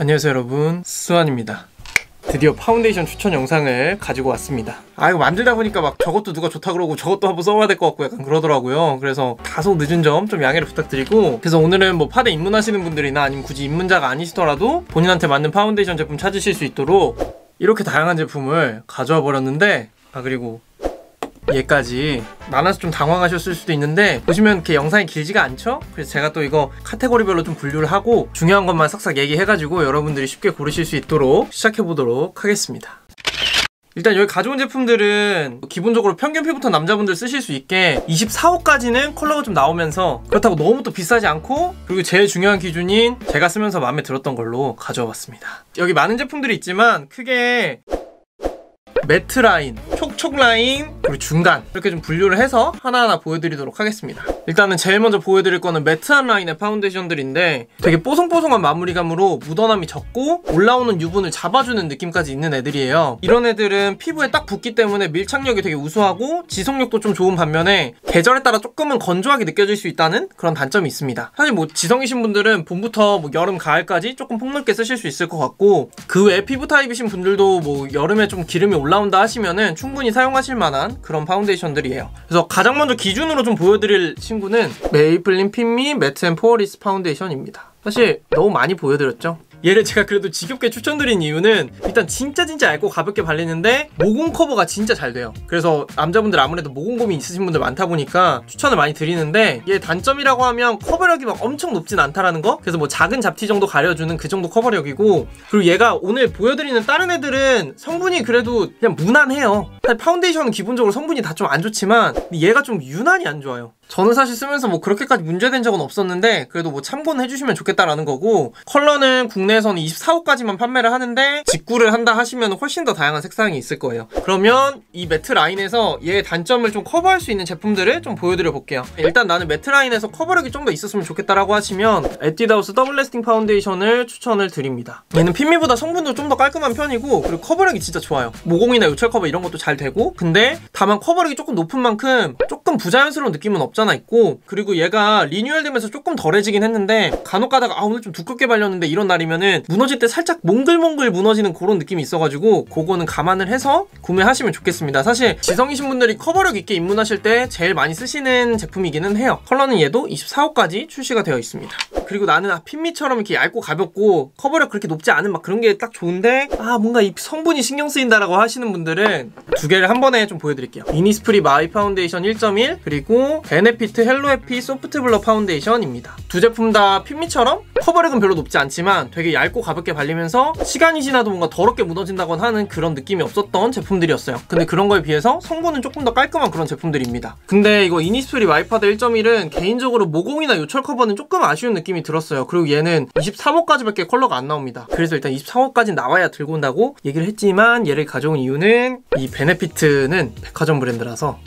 안녕하세요 여러분, 수환입니다. 드디어 파운데이션 추천 영상을 가지고 왔습니다. 이거 만들다 보니까 막 저것도 누가 좋다 그러고 저것도 한번 써봐야 될 것 같고 약간 그러더라고요. 그래서 다소 늦은 점 좀 양해를 부탁드리고, 그래서 오늘은 뭐 파데 입문하시는 분들이나 아니면 굳이 입문자가 아니시더라도 본인한테 맞는 파운데이션 제품 찾으실 수 있도록 이렇게 다양한 제품을 가져와 버렸는데, 그리고 얘까지 많아서 좀 당황하셨을 수도 있는데 보시면 이렇게 영상이 길지가 않죠? 그래서 제가 또 이거 카테고리별로 좀 분류를 하고 중요한 것만 싹싹 얘기해가지고 여러분들이 쉽게 고르실 수 있도록 시작해보도록 하겠습니다. 일단 여기 가져온 제품들은 기본적으로 평균 피부톤 남자분들 쓰실 수 있게 24호까지는 컬러가 좀 나오면서 그렇다고 너무 또 비싸지 않고, 그리고 제일 중요한 기준인 제가 쓰면서 마음에 들었던 걸로 가져와 봤습니다. 여기 많은 제품들이 있지만 크게 매트 라인, 촉촉 라인, 그리고 중간 이렇게 좀 분류를 해서 하나하나 보여드리도록 하겠습니다. 일단은 제일 먼저 보여드릴 거는 매트한 라인의 파운데이션들인데 되게 뽀송뽀송한 마무리감으로 묻어남이 적고 올라오는 유분을 잡아주는 느낌까지 있는 애들이에요. 이런 애들은 피부에 딱 붙기 때문에 밀착력이 되게 우수하고 지속력도 좀 좋은 반면에 계절에 따라 조금은 건조하게 느껴질 수 있다는 그런 단점이 있습니다. 사실 뭐 지성이신 분들은 봄부터 뭐 여름, 가을까지 조금 폭넓게 쓰실 수 있을 것 같고, 그 외 피부 타입이신 분들도 뭐 여름에 좀 기름이 올라온다 하시면은 충분히 사용하실 만한 그런 파운데이션들이에요. 그래서 가장 먼저 기준으로 좀 보여드릴 친구는 메이플린 핀미 매트 앤 포어리스 파운데이션입니다. 사실 너무 많이 보여드렸죠? 얘를 제가 그래도 지겹게 추천드린 이유는 일단 진짜 얇고 가볍게 발리는데 모공 커버가 진짜 잘 돼요. 그래서 남자분들 아무래도 모공 고민 있으신 분들 많다 보니까 추천을 많이 드리는데, 얘 단점이라고 하면 커버력이 막 엄청 높진 않다라는 거. 그래서 뭐 작은 잡티 정도 가려주는 그 정도 커버력이고, 그리고 얘가 오늘 보여드리는 다른 애들은 성분이 그래도 그냥 무난해요. 사실 파운데이션은 기본적으로 성분이 다 좀 안 좋지만 얘가 좀 유난히 안 좋아요. 저는 사실 쓰면서 뭐 그렇게까지 문제된 적은 없었는데 그래도 뭐 참고는 해주시면 좋겠다라는 거고, 컬러는 국내에서는 24호까지만 판매를 하는데 직구를 한다 하시면 훨씬 더 다양한 색상이 있을 거예요. 그러면 이 매트 라인에서 얘의 단점을 좀 커버할 수 있는 제품들을 좀 보여드려 볼게요. 일단 나는 매트 라인에서 커버력이 좀 더 있었으면 좋겠다라고 하시면 에뛰드하우스 더블 래스팅 파운데이션을 추천을 드립니다. 얘는 핀미보다 성분도 좀 더 깔끔한 편이고, 그리고 커버력이 진짜 좋아요. 모공이나 요철 커버 이런 것도 잘 되고, 근데 다만 커버력이 조금 높은 만큼 조금 부자연스러운 느낌은 없잖아 있고, 그리고 얘가 리뉴얼 되면서 조금 덜해지긴 했는데 간혹 가다가 오늘 좀 두껍게 발렸는데 이런 날이면은 무너질 때 살짝 몽글몽글 무너지는 그런 느낌이 있어가지고 그거는 감안을 해서 구매하시면 좋겠습니다. 사실 지성이신 분들이 커버력 있게 입문하실 때 제일 많이 쓰시는 제품이기는 해요. 컬러는 얘도 24호까지 출시가 되어 있습니다. 그리고 나는 핀미처럼 이렇게 얇고 가볍고 커버력 그렇게 높지 않은 막 그런 게 딱 좋은데 뭔가 이 성분이 신경 쓰인다라고 하시는 분들은 두 개를 한 번에 좀 보여드릴게요. 이니스프리 마이 파운데이션 1.1 그리고 베네피트 헬로해피 소프트 블러 파운데이션입니다. 두 제품 다 핀미처럼 커버력은 별로 높지 않지만 되게 얇고 가볍게 발리면서 시간이 지나도 뭔가 더럽게 무너진다거나 하는 그런 느낌이 없었던 제품들이었어요. 근데 그런 거에 비해서 성분은 조금 더 깔끔한 그런 제품들입니다. 근데 이거 이니스프리 마이파드 1.1은 개인적으로 모공이나 요철 커버는 조금 아쉬운 느낌이 들었어요. 그리고 얘는 23호까지밖에 컬러가 안 나옵니다. 그래서 일단 23호까지 나와야 들고 온다고 얘기를 했지만, 얘를 가져온 이유는 이 베네피트는 백화점 브랜드라서,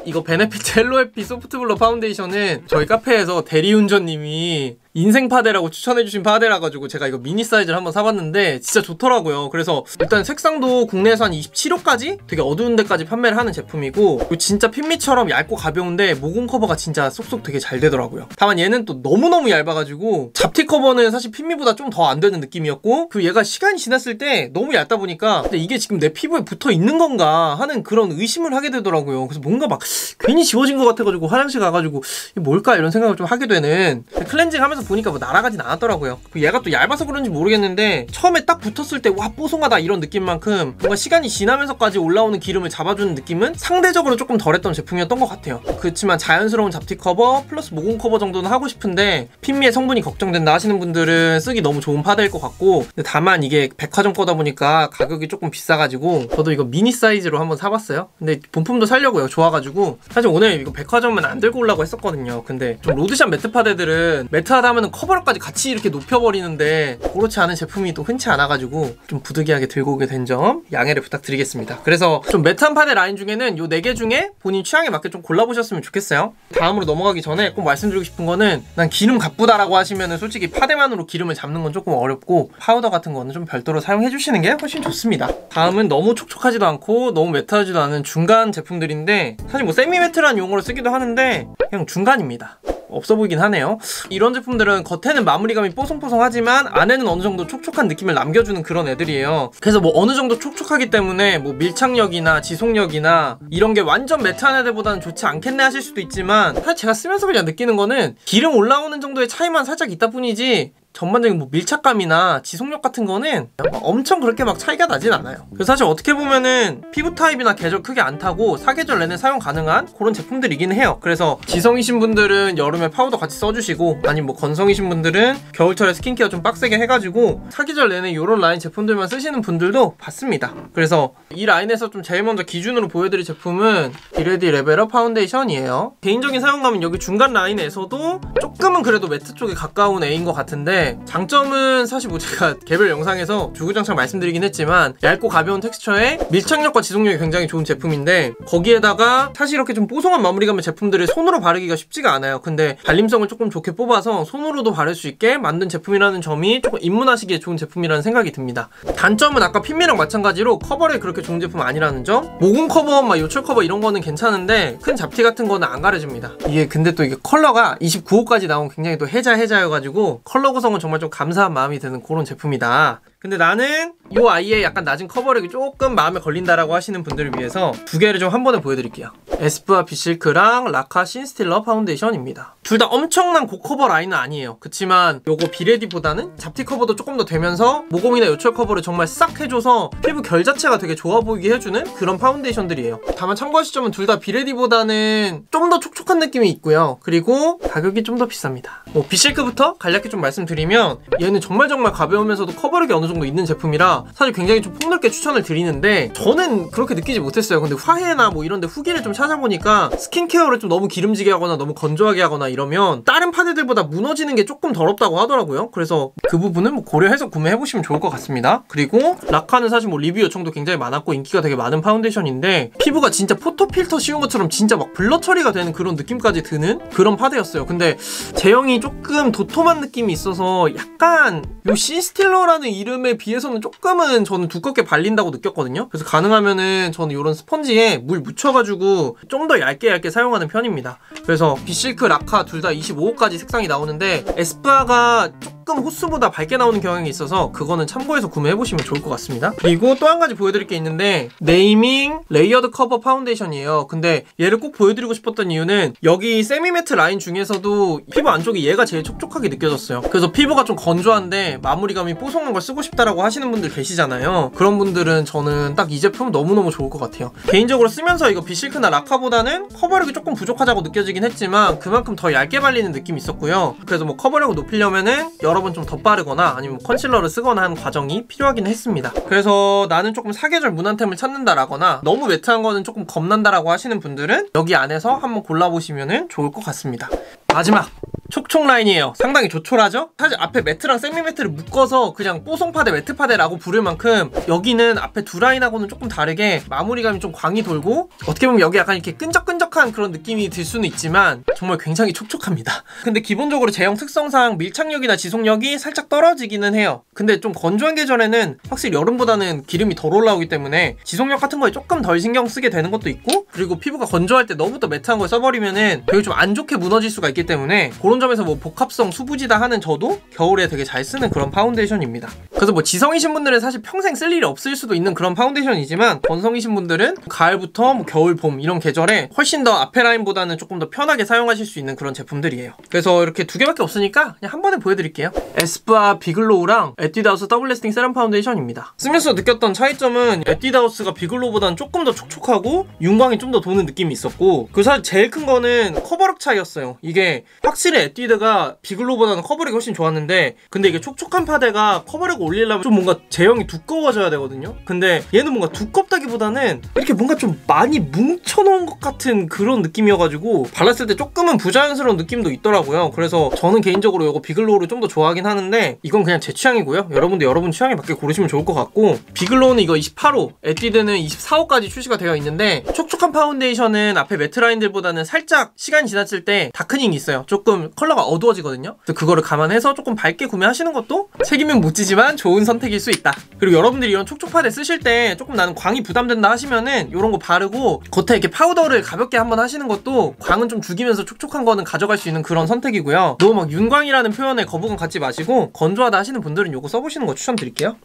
이거 베네피트 헬로해피 소프트 블러 파운데이션은 저희 카페에서 대리운전님이 인생 파데라고 추천해주신 파데라 가지고 제가 이거 미니 사이즈를 한번 사봤는데 진짜 좋더라고요. 그래서 일단 색상도 국내에서 한 27호까지 되게 어두운 데까지 판매를 하는 제품이고, 진짜 핀미처럼 얇고 가벼운데 모공 커버가 진짜 쏙쏙 되게 잘 되더라고요. 다만 얘는 또 너무너무 얇아가지고 잡티 커버는 사실 핀미보다 좀 더 안 되는 느낌이었고, 그리고 얘가 시간이 지났을 때 너무 얇다 보니까 근데 이게 지금 내 피부에 붙어 있는 건가 하는 그런 의심을 하게 되더라고요. 그래서 뭔가 막 괜히 지워진 것 같아가지고 화장실 가가지고 이게 뭘까 이런 생각을 좀 하게 되는, 클렌징 하면서 보니까 뭐 날아가진 않았더라고요. 얘가 또 얇아서 그런지 모르겠는데 처음에 딱 붙었을 때 와 뽀송하다 이런 느낌만큼 뭔가 시간이 지나면서까지 올라오는 기름을 잡아주는 느낌은 상대적으로 조금 덜했던 제품이었던 것 같아요. 그렇지만 자연스러운 잡티 커버 플러스 모공 커버 정도는 하고 싶은데 핀미의 성분이 걱정된다 하시는 분들은 쓰기 너무 좋은 파데일 것 같고, 근데 다만 이게 백화점 거다 보니까 가격이 조금 비싸가지고 저도 이거 미니 사이즈로 한번 사봤어요. 근데 본품도 살려고요. 좋아가지고 사실 오늘 이거 백화점은 안 들고 오려고 했었거든요. 근데 좀 로드샵 매트 파데들은 매트하다 하면은 커버력까지 같이 이렇게 높여버리는데 그렇지 않은 제품이 또 흔치 않아가지고 좀 부득이하게 들고 오게 된 점 양해를 부탁드리겠습니다. 그래서 좀 매트한 파데 라인 중에는 요 4개 중에 본인 취향에 맞게 좀 골라보셨으면 좋겠어요. 다음으로 넘어가기 전에 꼭 말씀드리고 싶은 거는, 난 기름 가쁘다라고 하시면은 솔직히 파데만으로 기름을 잡는 건 조금 어렵고 파우더 같은 거는 좀 별도로 사용해 주시는 게 훨씬 좋습니다. 다음은 너무 촉촉하지도 않고 너무 매트하지도 않은 중간 제품들인데, 사실 뭐 세미 매트라는 용어로 쓰기도 하는데 그냥 중간입니다. 없어 보이긴 하네요. 이런 제품들은 겉에는 마무리감이 뽀송뽀송하지만 안에는 어느 정도 촉촉한 느낌을 남겨주는 그런 애들이에요. 그래서 뭐 어느 정도 촉촉하기 때문에 뭐 밀착력이나 지속력이나 이런 게 완전 매트한 애들보다는 좋지 않겠네 하실 수도 있지만, 사실 제가 쓰면서 그냥 느끼는 거는 기름 올라오는 정도의 차이만 살짝 있다 뿐이지 전반적인 뭐 밀착감이나 지속력 같은 거는 엄청 그렇게 막 차이가 나진 않아요. 그래서 사실 어떻게 보면은 피부 타입이나 계절 크게 안 타고 사계절 내내 사용 가능한 그런 제품들이긴 해요. 그래서 지성이신 분들은 여름에 파우더 같이 써주시고, 아니면 뭐 건성이신 분들은 겨울철에 스킨케어 좀 빡세게 해가지고 사계절 내내 이런 라인 제품들만 쓰시는 분들도 봤습니다. 그래서 이 라인에서 좀 제일 먼저 기준으로 보여드릴 제품은 비레디 레벨업 파운데이션이에요. 개인적인 사용감은 여기 중간 라인에서도 조금은 그래도 매트 쪽에 가까운 A인 것 같은데, 장점은 사실 뭐 제가 개별 영상에서 주구장창 말씀드리긴 했지만 얇고 가벼운 텍스처에 밀착력과 지속력이 굉장히 좋은 제품인데, 거기에다가 사실 이렇게 좀 뽀송한 마무리감의 제품들을 손으로 바르기가 쉽지가 않아요. 근데 발림성을 조금 좋게 뽑아서 손으로도 바를 수 있게 만든 제품이라는 점이 조금 입문하시기에 좋은 제품이라는 생각이 듭니다. 단점은 아까 핀미랑 마찬가지로 커버력이 그렇게 좋은 제품 아니라는 점. 모공 커버, 막 요철 커버 이런 거는 괜찮은데 큰 잡티 같은 거는 안 가려집니다. 이게 근데 또 이게 컬러가 29호까지 나온 굉장히 또 해자여가지고 컬러 구성 정말 좀 감사한 마음이 드는 그런 제품이다. 근데 나는 이 아이의 약간 낮은 커버력이 조금 마음에 걸린다라고 하시는 분들을 위해서 두 개를 좀 한 번에 보여드릴게요. 에스쁘아 비실크랑 라카 신스틸러 파운데이션입니다. 둘 다 엄청난 고커버 라인은 아니에요. 그치만 요거 비레디보다는 잡티 커버도 조금 더 되면서 모공이나 요철 커버를 정말 싹 해줘서 피부 결 자체가 되게 좋아 보이게 해주는 그런 파운데이션들이에요. 다만 참고하실 점은 둘 다 비레디보다는 좀 더 촉촉한 느낌이 있고요. 그리고 가격이 좀 더 비쌉니다. 뭐 비실크부터 간략히 좀 말씀드리면 얘는 정말 가벼우면서도 커버력이 어느 정도 있는 제품이라 사실 굉장히 좀 폭넓게 추천을 드리는데, 저는 그렇게 느끼지 못했어요. 근데 화해나 뭐 이런데 후기를 좀 찾아보니까 스킨케어를 좀 너무 기름지게 하거나 너무 건조하게 하거나 이러면 다른 파데들보다 무너지는 게 조금 더럽다고 하더라고요. 그래서 그 부분은 뭐 고려해서 구매해보시면 좋을 것 같습니다. 그리고 라카는 사실 뭐 리뷰 요청도 굉장히 많았고 인기가 되게 많은 파운데이션인데, 피부가 진짜 포토 필터 씌운 것처럼 진짜 막 블러 처리가 되는 그런 느낌까지 드는 그런 파데였어요. 근데 제형이 조금 도톰한 느낌이 있어서 약간 요 신스틸러라는 이름에 비해서는 조금은 저는 두껍게 발린다고 느꼈거든요. 그래서 가능하면은 저는 이런 스펀지에 물 묻혀가지고 좀 더 얇게 사용하는 편입니다. 그래서 비실크, 라카 둘 다 25호까지 색상이 나오는데 에스쁘아가 조금 호수보다 밝게 나오는 경향이 있어서 그거는 참고해서 구매해보시면 좋을 것 같습니다. 그리고 또 한 가지 보여드릴 게 있는데, 네이밍 레이어드 커버 파운데이션이에요. 근데 얘를 꼭 보여드리고 싶었던 이유는 여기 세미매트 라인 중에서도 피부 안쪽이 얘가 제일 촉촉하게 느껴졌어요. 그래서 피부가 좀 건조한데 마무리감이 뽀송한 걸 쓰고 싶다라고 하시는 분들 계시잖아요. 그런 분들은 저는 딱 이 제품 너무너무 좋을 것 같아요. 개인적으로 쓰면서 이거 비실크나 라카보다는 커버력이 조금 부족하다고 느껴지긴 했지만 그만큼 더 얇게 발리는 느낌이 있었고요. 그래서 뭐 커버력을 높이려면은 여러 번 좀 덧바르거나 아니면 컨실러를 쓰거나 하는 과정이 필요하긴 했습니다. 그래서 나는 조금 사계절 무난템을 찾는다라거나 너무 매트한 거는 조금 겁난다라고 하시는 분들은 여기 안에서 한번 골라보시면 좋을 것 같습니다. 마지막! 촉촉 라인이에요. 상당히 조촐하죠? 사실 앞에 매트랑 세미매트를 묶어서 그냥 뽀송파데 매트파데라고 부를 만큼 여기는 앞에 두 라인하고는 조금 다르게 마무리감이 좀 광이 돌고, 어떻게 보면 여기 약간 이렇게 끈적끈적한 그런 느낌이 들 수는 있지만 정말 굉장히 촉촉합니다. 근데 기본적으로 제형 특성상 밀착력이나 지속력이 살짝 떨어지기는 해요. 근데 좀 건조한 계절에는 확실히 여름보다는 기름이 덜 올라오기 때문에 지속력 같은 거에 조금 덜 신경 쓰게 되는 것도 있고, 그리고 피부가 건조할 때 너무 또 매트한 걸 써버리면은 되게 좀 안 좋게 무너질 수가 있기 때문에 그런 점에서 뭐 복합성 수부지다 하는 저도 겨울에 되게 잘 쓰는 그런 파운데이션입니다. 그래서 뭐 지성이신 분들은 사실 평생 쓸 일이 없을 수도 있는 그런 파운데이션이지만, 건성이신 분들은 가을부터 뭐 겨울, 봄 이런 계절에 훨씬 더 앞에 라인보다는 조금 더 편하게 사용하실 수 있는 그런 제품들이에요. 그래서 이렇게 두 개밖에 없으니까 그냥 한 번에 보여드릴게요. 에스쁘아 비글로우랑 에뛰드하우스 더블 래스팅 세럼 파운데이션입니다. 쓰면서 느꼈던 차이점은 에뛰드하우스가 비글로우보다는 조금 더 촉촉하고 윤광이 좀 더 도는 느낌이 있었고, 그 사실 제일 큰 거는 커버력 차이였어요. 이게 확실히 에뛰드가 비글로우보다는 커버력이 훨씬 좋았는데, 근데 이게 촉촉한 파데가 커버력을 올리려면 좀 뭔가 제형이 두꺼워져야 되거든요. 근데 얘는 뭔가 두껍다기보다는 이렇게 뭔가 좀 많이 뭉쳐놓은 것 같은 그런 느낌이어가지고 발랐을 때 조금은 부자연스러운 느낌도 있더라고요. 그래서 저는 개인적으로 이거 비글로우를 좀 더 좋아하긴 하는데 이건 그냥 제 취향이고요. 여러분도 여러분 취향에 맞게 고르시면 좋을 것 같고, 비글로우는 이거 28호, 에뛰드는 24호까지 출시가 되어 있는데, 촉촉한 파운데이션은 앞에 매트 라인들보다는 살짝 시간이 지났을 때 다크닝이 있어요. 조금 컬러가 어두워지거든요. 그래서 그거를 감안해서 조금 밝게 구매하시는 것도 책임은 못 지지만 좋은 선택일 수 있다. 그리고 여러분들이 이런 촉촉 파데 쓰실 때 조금 나는 광이 부담된다 하시면은 이런 거 바르고 겉에 이렇게 파우더를 가볍게 한번 하시는 것도 광은 좀 죽이면서 촉촉한 거는 가져갈 수 있는 그런 선택이고요. 너무 막 윤광이라는 표현에 거부감 갖지 마시고 건조하다 하시는 분들은 이거 써보시는 거 추천드릴게요.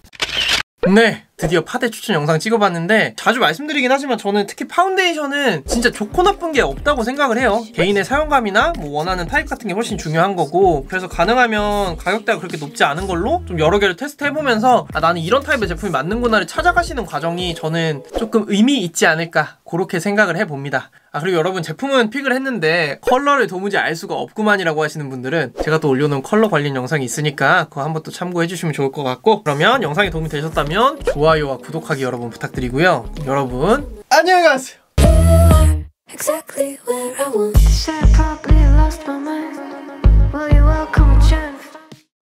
네, 드디어 파데 추천 영상 찍어봤는데 자주 말씀드리긴 하지만 저는 특히 파운데이션은 진짜 좋고 나쁜 게 없다고 생각을 해요. 개인의 사용감이나 뭐 원하는 타입 같은 게 훨씬 중요한 거고, 그래서 가능하면 가격대가 그렇게 높지 않은 걸로 좀 여러 개를 테스트해보면서 아, 나는 이런 타입의 제품이 맞는구나를 찾아가시는 과정이 저는 조금 의미 있지 않을까 그렇게 생각을 해봅니다. 아, 그리고 여러분 제품은 픽을 했는데 컬러를 도무지 알 수가 없구만이라고 하시는 분들은 제가 또 올려놓은 컬러 관련 영상이 있으니까 그거 한번 또 참고해주시면 좋을 것 같고, 그러면 영상이 도움이 되셨다면 좋아요와 구독하기 여러분 부탁드리고요. 여러분 안녕히 가세요. Exactly where I want. Said I probably lost my mind.